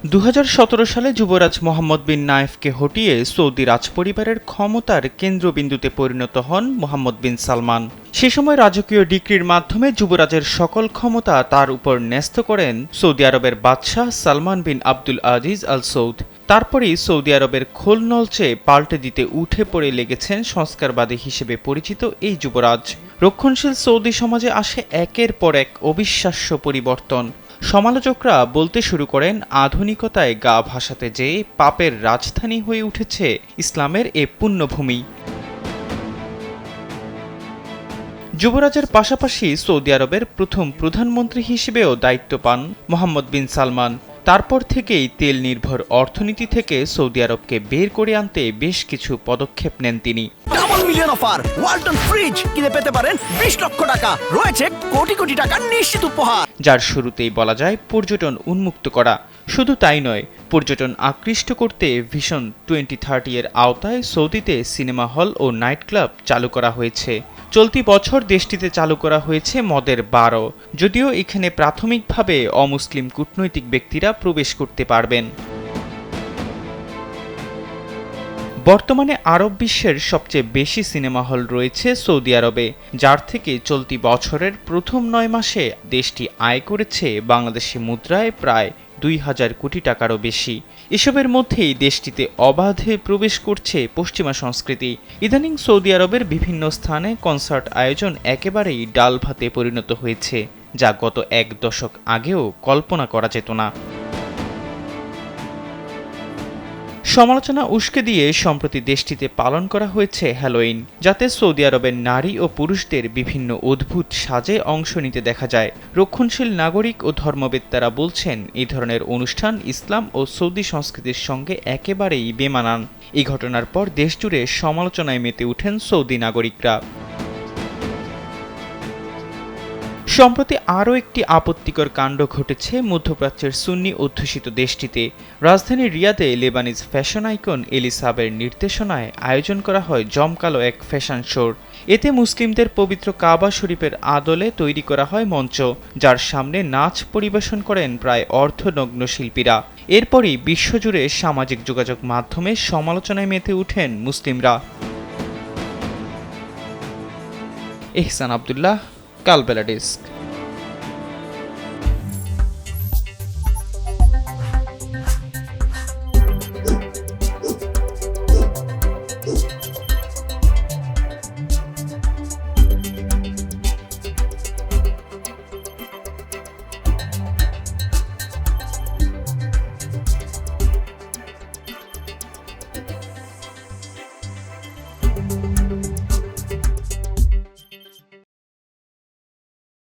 2017 সালে যুবরাজ মোহাম্মদ বিন নায়েফকে হটিয়ে সৌদি রাজপরিবারের ক্ষমতার কেন্দ্রবিন্দুতে পরিণত হন মোহাম্মদ বিন সালমান। সে সময় রাজকীয় ডিক্রির মাধ্যমে যুবরাজের সকল ক্ষমতা তার উপর ন্যস্ত করেন সৌদি আরবের বাদশাহ সালমান বিন আব্দুল আজিজ আল সৌদ। তারপরেই সৌদি আরবের খোল নলচে পাল্টে দিতে উঠে পড়ে লেগেছেন সংস্কারবাদী হিসেবে পরিচিত এই যুবরাজ। রক্ষণশীল সৌদি সমাজে আসে একের পর এক অবিশ্বাস্য পরিবর্তন। সমালোচকরা বলতে শুরু করেন, আধুনিকতায় গা ভাসাতে যেয়ে পাপের রাজধানী হয়ে উঠেছে ইসলামের এ পুণ্যভূমি। যুবরাজের পাশাপাশি সৌদি আরবের প্রথম প্রধানমন্ত্রী হিসেবেও দায়িত্ব পান মোহাম্মদ বিন সালমান। তারপর থেকেই তেল নির্ভর অর্থনীতি থেকে সৌদি আরবকে বের করে আনতে বেশ কিছু পদক্ষেপ নেন তিনি। Double million offer, Walton fridge কিনে পেতে পারেন 20 লক্ষ টাকা, রয়েছে কোটি কোটি টাকার নিশ্চিত উপহার। যার শুরুতেই বলা যায় পর্যটন উন্মুক্ত করা। শুধু তাই নয়, পর্যটন আকৃষ্ট করতে ভিশন 2030 এর আওতায় সৌদিতে সিনেমা হল ও নাইট ক্লাব চালু করা হয়েছে। চলতি বছর দেশটিতে চালু করা হয়েছে মদের বারও, যদিও এখানে প্রাথমিকভাবে অমুসলিম কূটনৈতিক ব্যক্তিরা প্রবেশ করতে পারবেন। বর্তমানে আরব বিশ্বের সবচেয়ে বেশি সিনেমা হল রয়েছে সৌদি আরবে, যার থেকে চলতি বছরের প্রথম 9 মাসে দেশটি আয় করেছে বাংলাদেশি মুদ্রায় প্রায় 2000 কোটি টাকারও বেশি। এসবের মধ্যেই দেশটিতে অবাধে প্রবেশ করছে পশ্চিমা সংস্কৃতি। ইদানিং সৌদি আরবের বিভিন্ন স্থানে কনসার্ট আয়োজন একেবারেই ডাল ভাতে পরিণত হয়েছে, যা গত 1 দশক আগেও কল্পনা করা যেত না। সমালোচনা উস্কে দিয়ে সম্প্রতি দেশটিতে পালন করা হয়েছে হ্যালোইন, যাতে সৌদি আরবের নারী ও পুরুষদের বিভিন্ন অদ্ভুত সাজে অংশ নিতে দেখা যায়। রক্ষণশীল নাগরিক ও ধর্মবেত্তারা বলছেন, এই ধরনের অনুষ্ঠান ইসলাম ও সৌদি সংস্কৃতির সঙ্গে একেবারেই বেমানান। এই ঘটনার পর দেশজুড়ে সমালোচনায় মেতে ওঠেন সৌদি নাগরিকরা। সম্প্রতি আরও একটি আপত্তিকর কাণ্ড ঘটেছে মধ্যপ্রাচ্যের সুন্নি অধ্যুষিত দেশটিতে। রাজধানী রিয়াদে লেবানিজ ফ্যাশন আইকন এলিসাবের নির্দেশনায় আয়োজন করা হয় জমকালো এক ফ্যাশন শোর। এতে মুসলিমদের পবিত্র কাবা শরীফের আদলে তৈরি করা হয় মঞ্চ, যার সামনে নাচ পরিবেশন করেন প্রায় অর্ধনগ্ন শিল্পীরা। এরপরই বিশ্বজুড়ে সামাজিক যোগাযোগ মাধ্যমে সমালোচনায় মেতে ওঠেন মুসলিমরা। এহসান আব্দুল্লাহ, কালবেলা ডেস্ক।